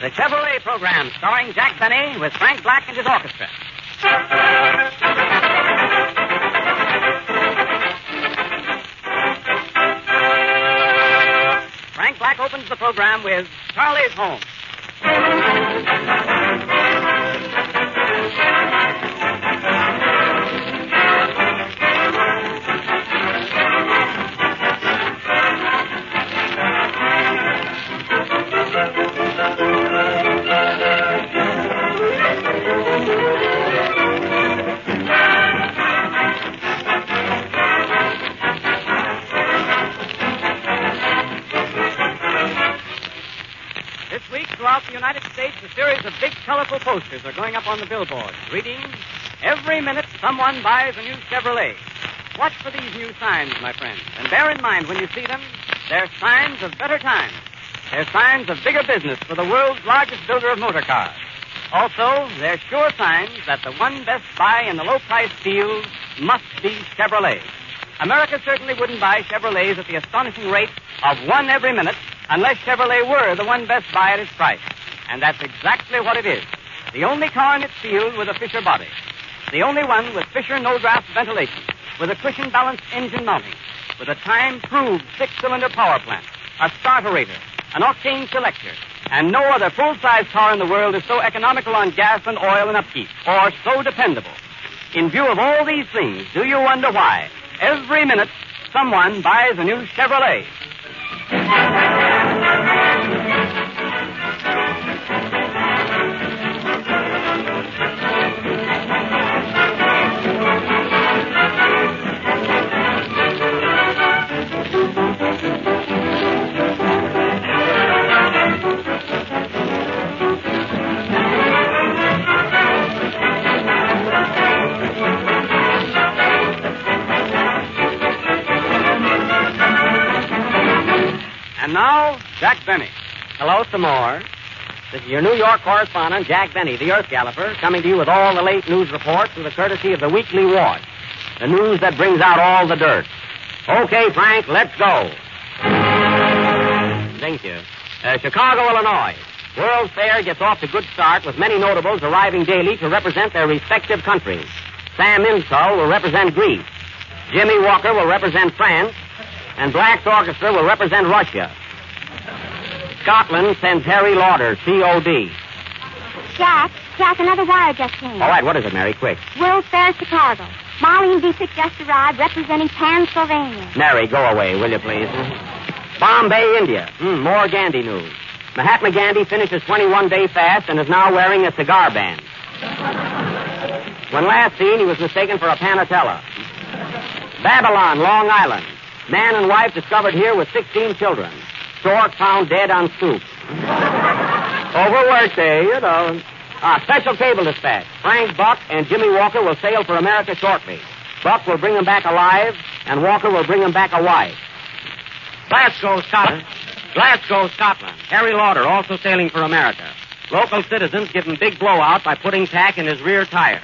The Chevrolet program starring Jack Benny with Frank Black and his orchestra. Frank Black opens the program with Charlie's Home. Throughout the United States, a series of big, colorful posters are going up on the billboards, reading, "Every minute someone buys a new Chevrolet." Watch for these new signs, my friends, and bear in mind when you see them, they're signs of better times. They're signs of bigger business for the world's largest builder of motor cars. Also, they're sure signs that the one best buy in the low-price field must be Chevrolet. America certainly wouldn't buy Chevrolets at the astonishing rate of one every minute unless Chevrolet were the one best buy at its price. And that's exactly what it is. The only car in its field with a Fisher body. The only one with Fisher no-draft ventilation, with a cushion-balanced engine mounting, with a time-proved six-cylinder power plant, a starterator, an octane selector, and no other full-size car in the world is so economical on gas and oil and upkeep, or so dependable. In view of all these things, do you wonder why every minute someone buys a new Chevrolet? And now, Jack Benny. Hello, some more. This is your New York correspondent, Jack Benny, the Earth Galloper, coming to you with all the late news reports with the courtesy of the Weekly Watch. The news that brings out all the dirt. Okay, Frank, let's go. Thank you. Chicago, Illinois. World's Fair gets off to a good start with many notables arriving daily to represent their respective countries. Sam Insull will represent Greece. Jimmy Walker will represent France. And Black's orchestra will represent Russia. Scotland sends Harry Lauder, C.O.D. Jack, another wire just came. All right, what is it, Mary? Quick. World's Fair, Chicago. Molly and Dietrich just arrived representing Pennsylvania. Mary, go away, will you, please? Bombay, India. More Gandhi news. Mahatma Gandhi finishes 21-day fast and is now wearing a cigar band. When last seen, he was mistaken for a Panatella. Babylon, Long Island. Man and wife discovered here with 16 children. Stork found dead on stoop. Overworked, you know. Special cable dispatch. Frank Buck and Jimmy Walker will sail for America shortly. Buck will bring them back alive, and Walker will bring them back a wife. Glasgow, Scotland. Harry Lauder also sailing for America. Local citizens give him big blowout by putting tack in his rear tire.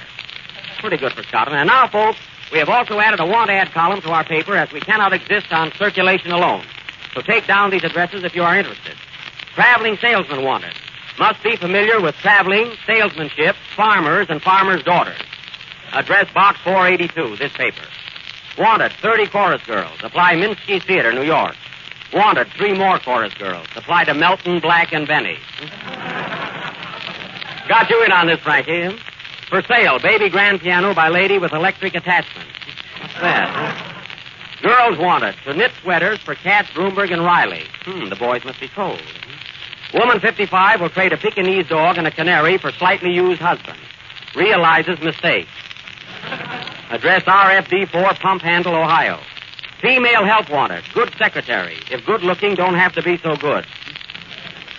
Pretty good for Scotland. And now, folks, we have also added a want ad column to our paper as we cannot exist on circulation alone. So take down these addresses if you are interested. Traveling salesman wanted. Must be familiar with traveling, salesmanship, farmers, and farmers' daughters. Address Box 482, this paper. Wanted 30 chorus girls. Apply Minsky Theater, New York. Wanted 3 more chorus girls. Apply to Melton, Black, and Benny. Got you in on this, Frankie. For sale, baby grand piano by lady with electric attachment. What's that? Girls wanted to knit sweaters for Katz, Bloomberg, and Riley. The boys must be cold. Woman 55 will trade a Pekingese dog and a canary for slightly used husband. Realizes mistake. Address RFD 4, Pump Handle, Ohio. Female help wanted. Good secretary. If good looking, don't have to be so good.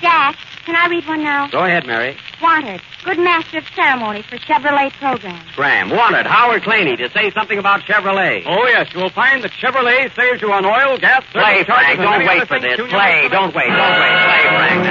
Jack, can I read one now? Go ahead, Mary. Wanted. Good master of ceremony for Chevrolet program. Graham. Wanted. Howard Claney to say something about Chevrolet. Oh, yes. You will find that Chevrolet saves you on oil, gas, Play, Frank. Don't wait for this. Play. Don't wait. Play, Frank.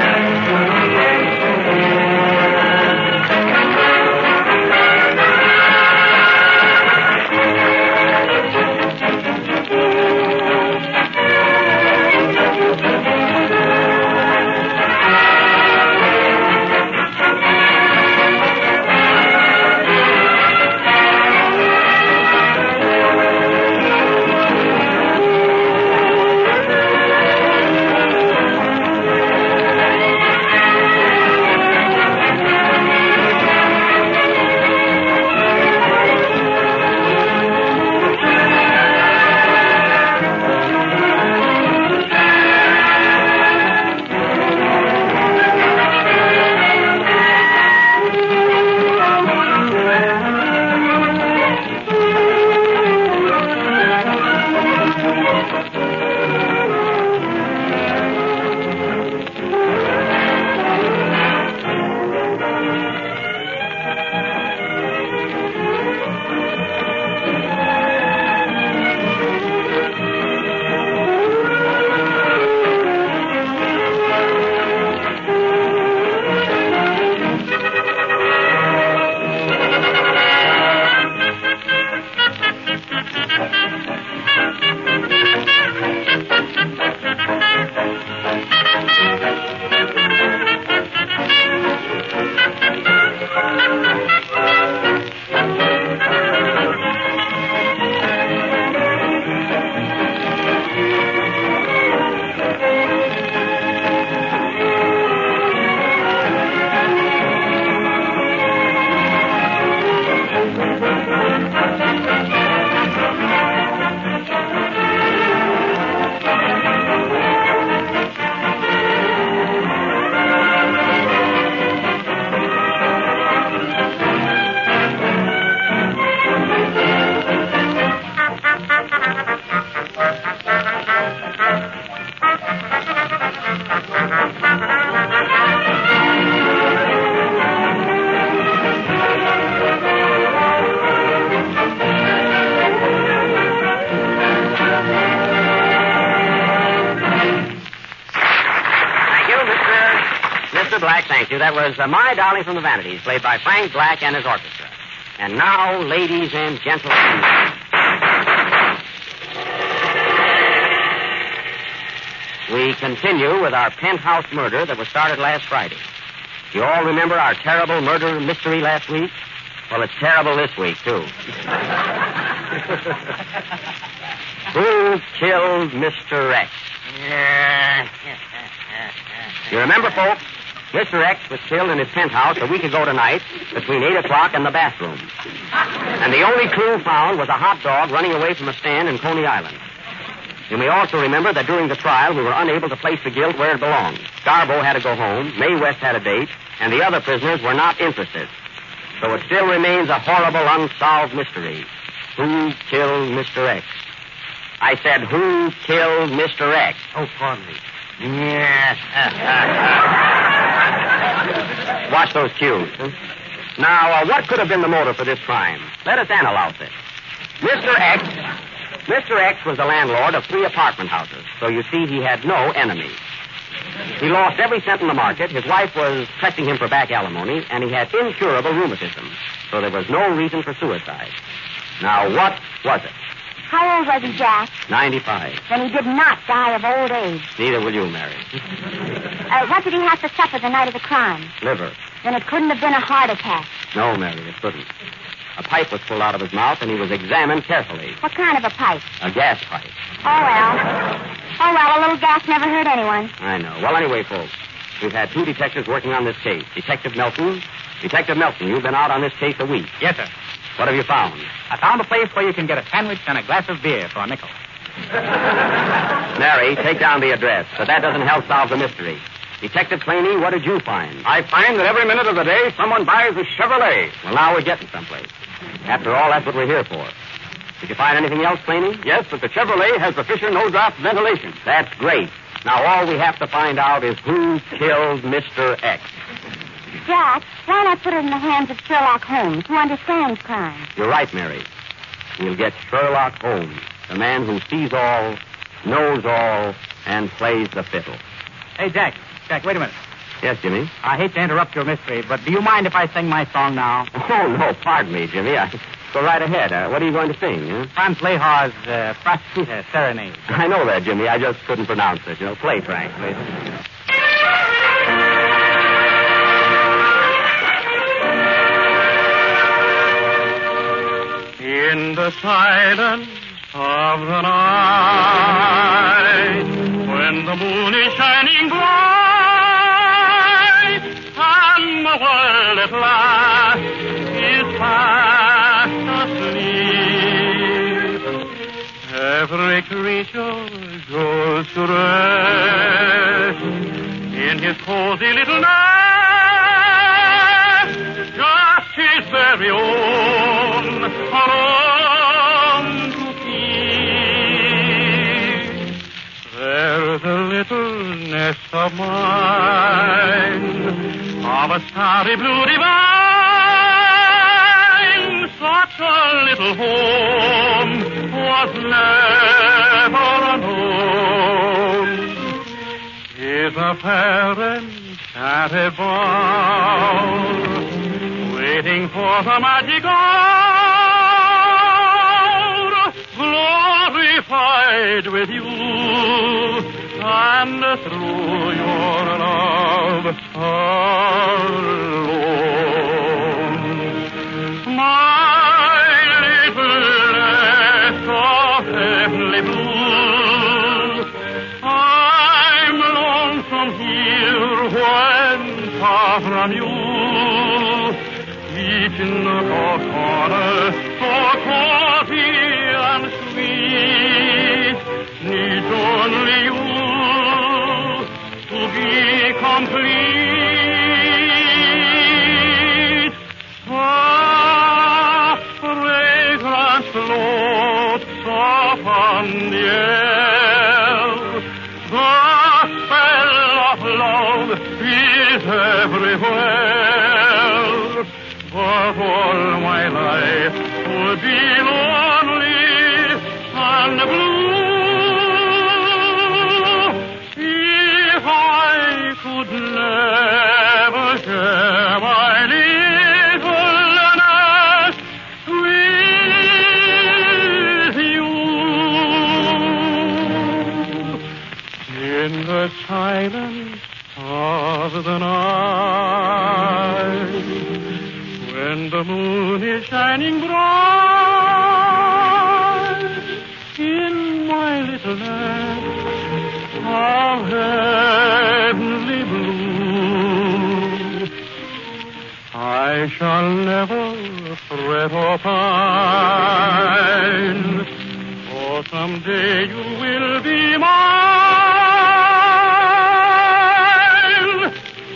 Mr. Black, thank you. That was My Darling from the Vanities, played by Frank Black and his orchestra. And now, ladies and gentlemen... We continue with our penthouse murder that was started last Friday. You all remember our terrible murder mystery last week? Well, it's terrible this week, too. Who killed Mr. X? You remember, folks? Mr. X was killed in his penthouse a week ago tonight between 8 o'clock and the bathroom. And the only clue found was a hot dog running away from a stand in Coney Island. You may also remember that during the trial, we were unable to place the guilt where it belonged. Garbo had to go home, Mae West had a date, and the other prisoners were not interested. So it still remains a horrible, unsolved mystery. Who killed Mr. X? I said, who killed Mr. X? Oh, pardon me. Yes. Watch those cues. Now, what could have been the motive for this crime? Let us analyze it. Mr. X was the landlord of 3 apartment houses, so you see he had no enemies. He lost every cent in the market, his wife was pressing him for back alimony, and he had incurable rheumatism, so there was no reason for suicide. Now, what was it? How old was he, Jack? 95. Then he did not die of old age. Neither will you, Mary. What did he have to suffer the night of the crime? Liver. Then it couldn't have been a heart attack. No, Mary, it couldn't. A pipe was pulled out of his mouth, and he was examined carefully. What kind of a pipe? A gas pipe. Oh, well, a little gas never hurt anyone. I know. Well, anyway, folks, we've had 2 detectives working on this case. Detective Melton. Detective Melton, you've been out on this case a week. Yes, sir. What have you found? I found a place where you can get a sandwich and a glass of beer for a nickel. Mary, take down the address, but that doesn't help solve the mystery. Detective Claney, what did you find? I find that every minute of the day someone buys a Chevrolet. Well, now we're getting someplace. After all, that's what we're here for. Did you find anything else, Claney? Yes, but the Chevrolet has the Fisher no-drop ventilation. That's great. Now, all we have to find out is who killed Mr. X. Jack, why not put it in the hands of Sherlock Holmes, who understands crime? You're right, Mary. We'll get Sherlock Holmes, the man who sees all, knows all, and plays the fiddle. Hey, Jack, wait a minute. Yes, Jimmy? I hate to interrupt your mystery, but do you mind if I sing my song now? Oh, no, pardon me, Jimmy. Go right ahead. What are you going to sing? Huh? Franz Lehar's Prostituta Serenade. I know that, Jimmy. I just couldn't pronounce it. Play, Frank, please. In the silence of the night, when the moon is shining bright, and the world at last is fast asleep, every creature goes to rest in his cozy little nest, just his very own, alone to keep. There's a little nest of mine, of a starry blue divine, such a little home was never unknown. Is a parent at a bower, waiting for the magic hour, glorified with you, and through your love alone. My little nest of heavenly blue, I'm lonesome here when far from you. Each nook or corner, so cozy and sweet, needs only you to be complete. Soft fragrance floats upon the air. The spell of love is everywhere. But all my life would be lonely and blue if I could never When the moon is shining bright in my little land of heavenly blue, I shall never fret or pine, for someday you will be mine.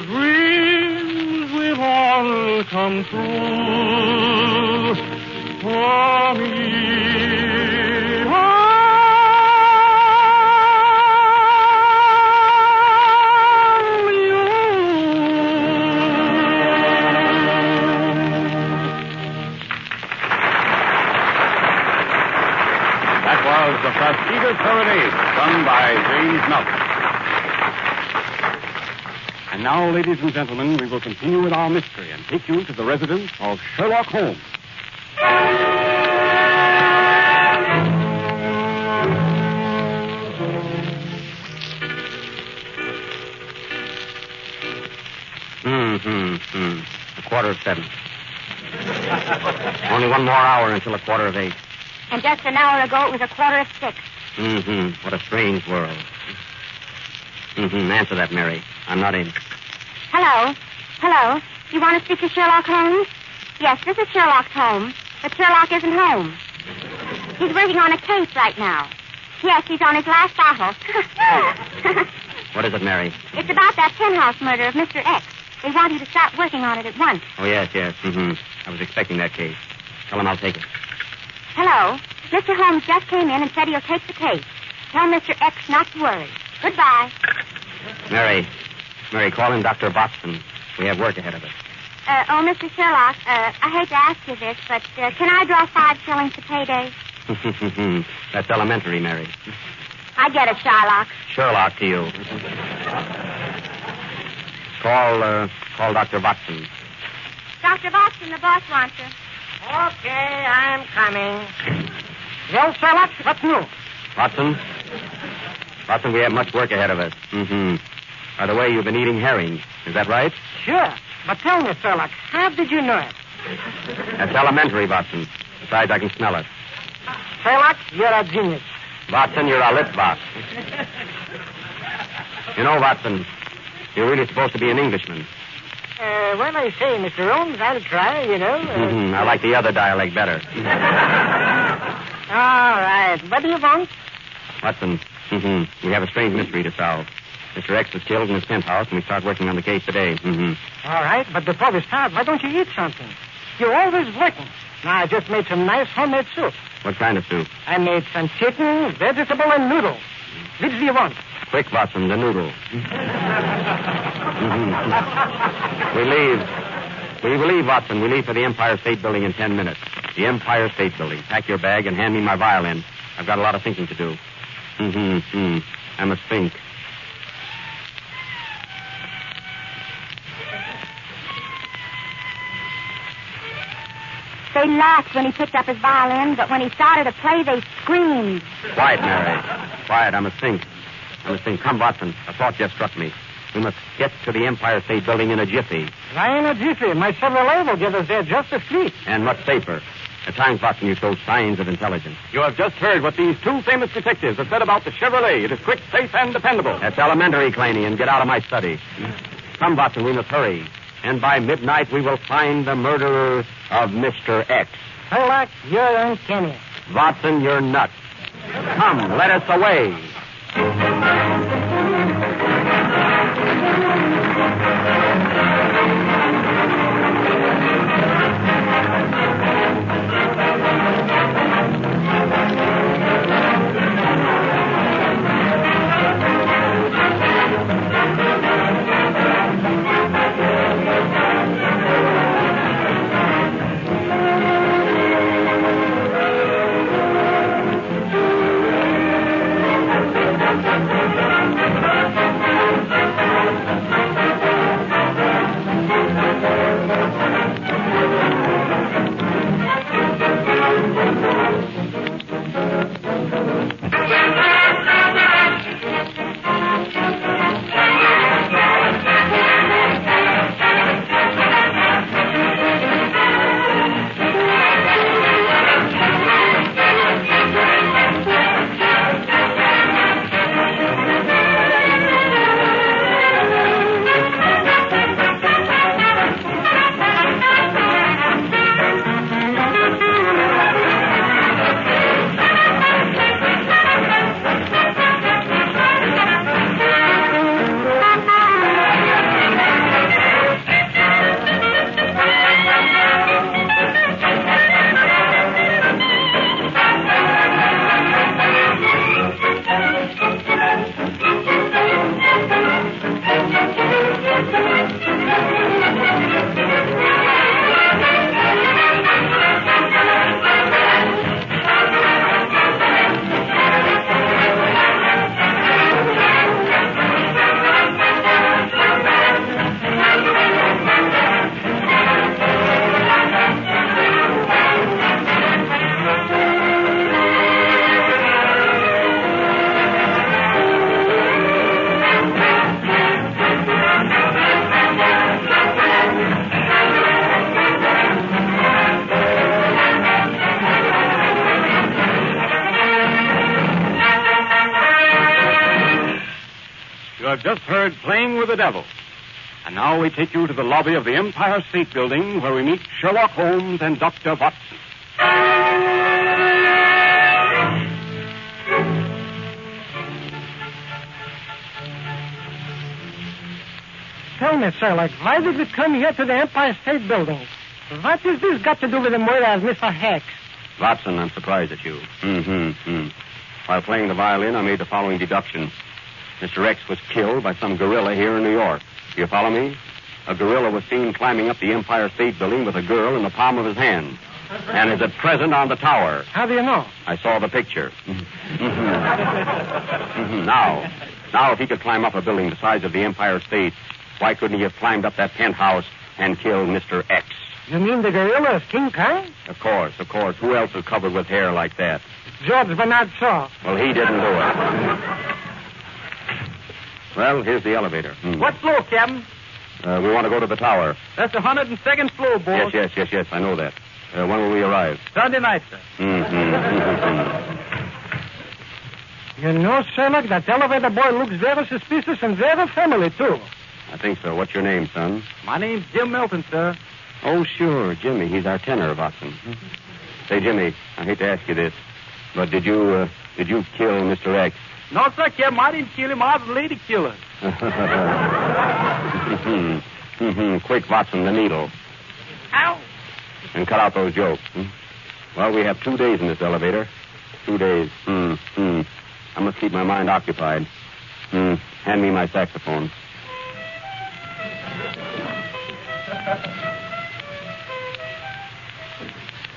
Dreams will all come true for me. The Fastidious Serenade, sung by James Melton. And now, ladies and gentlemen, we will continue with our mystery and take you to the residence of Sherlock Holmes. A 7:15. Only one more hour until 7:15. And just an hour ago, it was 6:15. What a strange world. Answer that, Mary. I'm not in. Hello? Hello? You want to speak to Sherlock Holmes? Yes, this is Sherlock Holmes, but Sherlock isn't home. He's working on a case right now. Yes, he's on his last bottle. What is it, Mary? It's about that penthouse murder of Mr. X. They want you to start working on it at once. Oh, yes. I was expecting that case. Tell him I'll take it. Hello? Mr. Holmes just came in and said he'll take the case. Tell Mr. X not to worry. Goodbye. Mary, call in Dr. Watson. We have work ahead of us. Mr. Sherlock, I hate to ask you this, but can I draw 5 shillings to payday? That's elementary, Mary. I get it, Sherlock. Sherlock to you. Call Dr. Watson. Dr. Watson, the boss wants you. Okay, I'm coming. Well, Sherlock, what's new? Watson, we have much work ahead of us. By the way, you've been eating herring. Is that right? Sure. But tell me, Sherlock, how did you know it? That's elementary, Watson. Besides, I can smell it. Sherlock, you're a genius. Watson, you're a lip box. You know, Watson, you're really supposed to be an Englishman. Well, I say, Mr. Holmes, I'll try, you know. I like the other dialect better. All right. What do you want? Watson, we have a strange mystery to solve. Mr. X was killed in his penthouse, and we start working on the case today. All right, but before we start, why don't you eat something? You're always working. Now, I just made some nice homemade soup. What kind of soup? I made some chicken, vegetable, and noodle. Which do you want? Quick, Watson, the noodle. We leave, Watson. We leave for the Empire State Building in 10 minutes. The Empire State Building. Pack your bag and hand me my violin. I've got a lot of thinking to do. I must think. They laughed when he picked up his violin, but when he started to play, they screamed. Quiet, Mary. Quiet. I must think. Come, Watson. A thought just struck me. We must get to the Empire State Building in a jiffy. Why in a jiffy? My Chevrolet will get us there just as quick. And much safer. At times, Watson, you show signs of intelligence. You have just heard what these two famous detectives have said about the Chevrolet. It is quick, safe, and dependable. That's elementary, Claney, and get out of my study. Come, Watson, we must hurry. And by midnight, we will find the murderer of Mr. X. Sherlock, you're uncanny. Watson, you're nuts. Come, let us away. have just heard Playing with the Devil. And now we take you to the lobby of the Empire State Building where we meet Sherlock Holmes and Dr. Watson. Tell me, Sherlock, why did we come here to the Empire State Building? What has this got to do with the murder of Mr. Hex? Watson, I'm surprised at you. While playing the violin, I made the following deduction. Mr. X was killed by some gorilla here in New York. Do you follow me? A gorilla was seen climbing up the Empire State Building with a girl in the palm of his hand. And is at present on the tower. How do you know? I saw the picture. Now, if he could climb up a building the size of the Empire State, why couldn't he have climbed up that penthouse and killed Mr. X? You mean the gorilla is King Kong? Of course. Who else is covered with hair like that? George Bernard Shaw. Well, he didn't do it. Well, here's the elevator. What floor, Captain? We want to go to the tower. That's the 102nd floor, boss. Yes, I know that. When will we arrive? Sunday night, sir. You know, Sherlock, that elevator boy looks very suspicious and very family, too. I think so. What's your name, son? My name's Jim Milton, sir. Oh, sure, Jimmy. He's our tenor, Watson. Say, Jimmy, I hate to ask you this, but did you kill Mr. X? No, sir, Captain. I didn't kill him. I was a lady killer. Quick, Watson, the needle. Ow! And cut out those jokes. Well, we have 2 days in this elevator. 2 days. I must keep my mind occupied. Hand me my saxophone.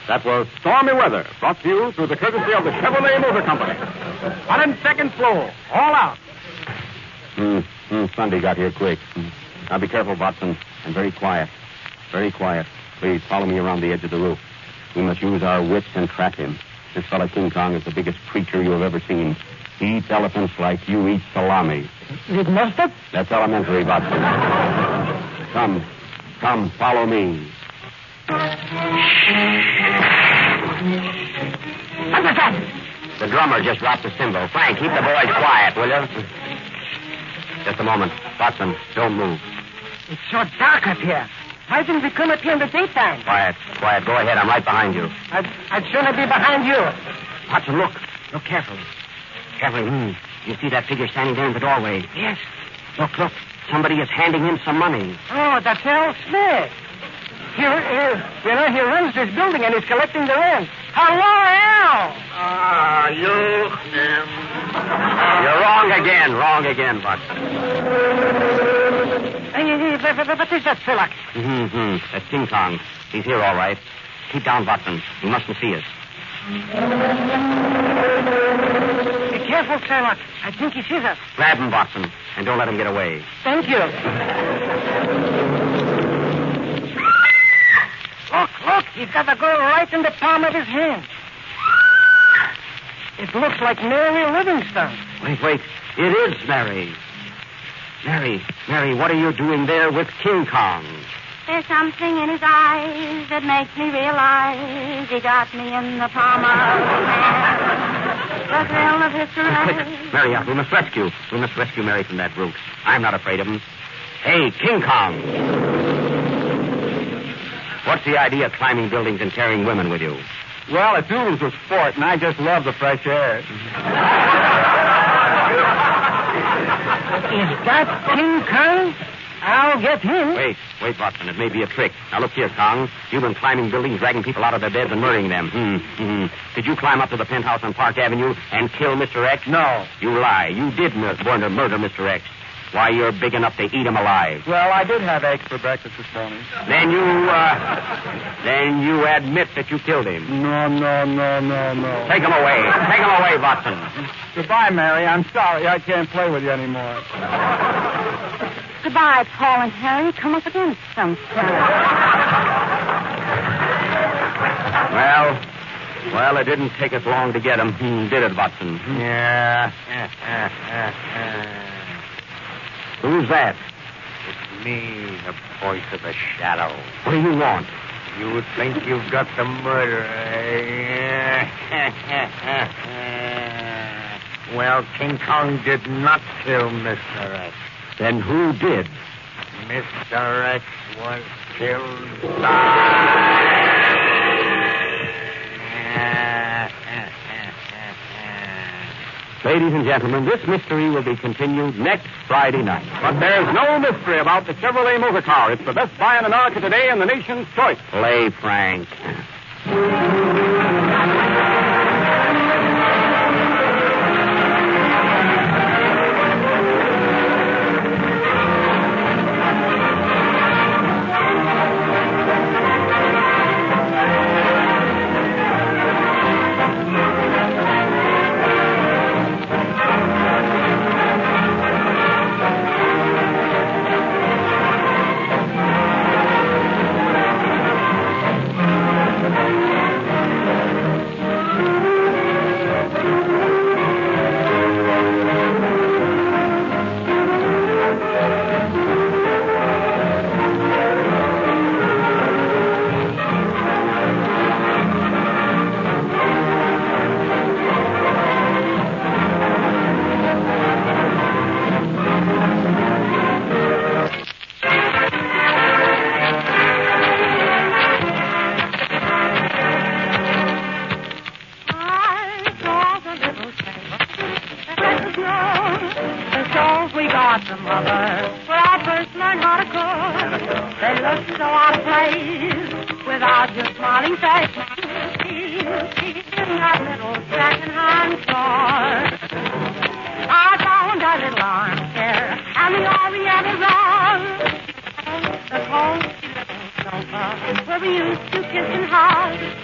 That was Stormy Weather, brought to you through the courtesy of the Chevrolet Motor Company. 102nd floor. All out. Sunday got here quick. Now be careful, Watson, and very quiet. Very quiet. Please follow me around the edge of the roof. We must use our wits and trap him. This fellow King Kong is the biggest creature you have ever seen. He eats elephants like you eat salami. With mustard? That's elementary, Watson. Come, follow me. What's that? The drummer just dropped the cymbal. Frank, keep the boys quiet, will you? Just a moment. Watson, don't move. It's so dark up here. Why didn't we come up here in the daytime? Quiet. Go ahead. I'm right behind you. I'd sooner be behind you. Watson, look. Look carefully. Carefully. You see that figure standing there in the doorway? Yes. Look. Somebody is handing him some money. Oh, that's Al Smith. He runs this building and he's collecting the rent. Hello, Al! You're wrong again, Watson. What is that, Sherlock? That's King Kong. He's here, all right. Keep down, Watson. He mustn't see us. Be careful, Sherlock. I think he sees us. Grab him, Watson, and don't let him get away. Thank you. Look, he's got the girl right in the palm of his hand. It looks like Mary Livingstone. Wait. It is Mary. Mary, what are you doing there with King Kong? There's something in his eyes that makes me realize he got me in the palm of his hand. The thrill of his caress. Quick, Mary, we must rescue Mary from that brute. I'm not afraid of him. Hey, King Kong. What's the idea of climbing buildings and carrying women with you? Well, it's oodles of sport, and I just love the fresh air. Is that King Kong? I'll get him. Wait, Watson. It may be a trick. Now, look here, Kong. You've been climbing buildings, dragging people out of their beds and murdering them. Did you climb up to the penthouse on Park Avenue and kill Mr. X? No. You lie. You did murder Mr. X. Why, you're big enough to eat him alive. Well, I did have eggs for breakfast this morning. Then you admit that you killed him. No. Take him away, Watson. Goodbye, Mary. I'm sorry. I can't play with you anymore. Goodbye, Paul and Harry. Come up again sometime. Well, it didn't take us long to get him, did it, Watson? Yeah. Who's that? It's me, the voice of the shadow. What do you want? You think you've got the murderer, eh? Well, King Kong did not kill Mr. X. Then who did? Mr. X was killed Ladies and gentlemen, this mystery will be continued next Friday night. But there's no mystery about the Chevrolet motor car. It's the best buy in America today and the nation's choice. Play, Frank.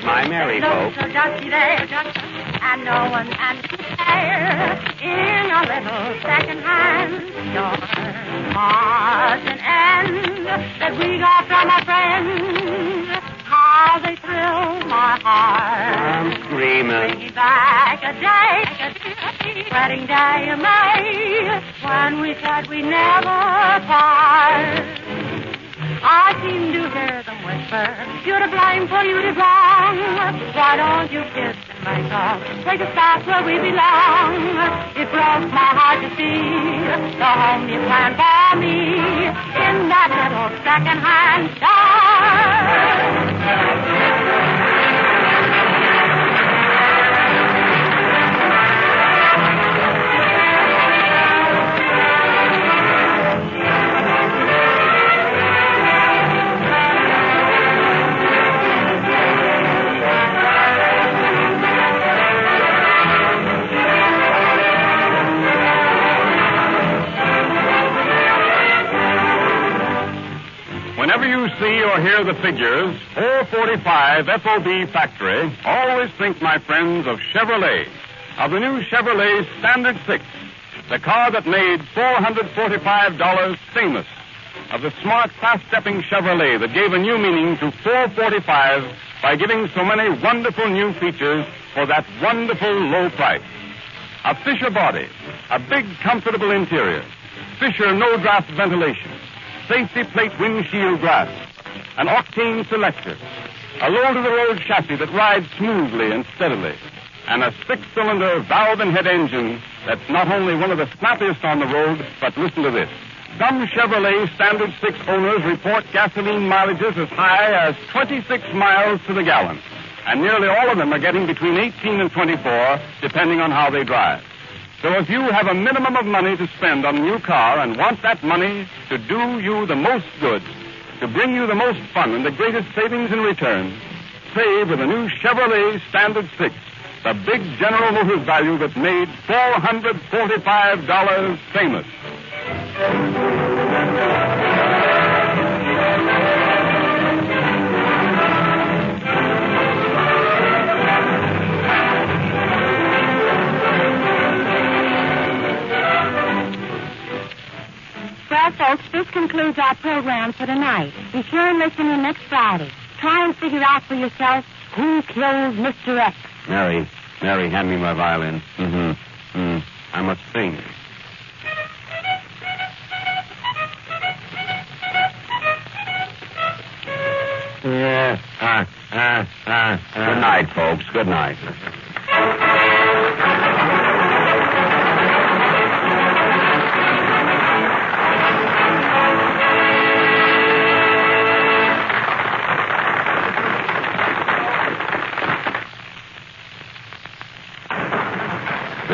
My merry folks. And no one can compare in a little second-hand store. Margin end that we got from a friend. How they thrill my heart. I'm screaming. Bring back a day, wedding day of May, when we said we never part. I seem to hear them whisper, you're to blame for you did wrong. Why don't you kiss and make up, take us back where we belong? It broke my heart to see the home you planned for me in that little second-hand store. Whenever you see or hear the figures 445 FOB Factory, always think, my friends, of Chevrolet, of the new Chevrolet Standard 6, the car that made $445 famous, of the smart, fast-stepping Chevrolet that gave a new meaning to 445 by giving so many wonderful new features for that wonderful low price. A Fisher body, a big, comfortable interior, Fisher no-draft ventilation, safety plate windshield glass, an octane selector, a low-to-the-road chassis that rides smoothly and steadily, and a six-cylinder valve and head engine that's not only one of the snappiest on the road, but listen to this. Some Chevrolet Standard 6 owners report gasoline mileages as high as 26 miles to the gallon, and nearly all of them are getting between 18 and 24, depending on how they drive. So if you have a minimum of money to spend on a new car and want that money to do you the most good, to bring you the most fun and the greatest savings in return, save with a new Chevrolet Standard 6, the big General Motors value that made $445 famous. Well, folks, this concludes our program for tonight. Be sure and listen in next Friday. Try and figure out for yourself who killed Mr. X. Mary, hand me my violin. I must sing. Good night, folks. Good night.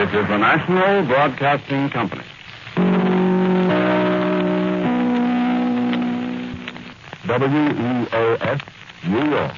This is the National Broadcasting Company. WEOS, New York.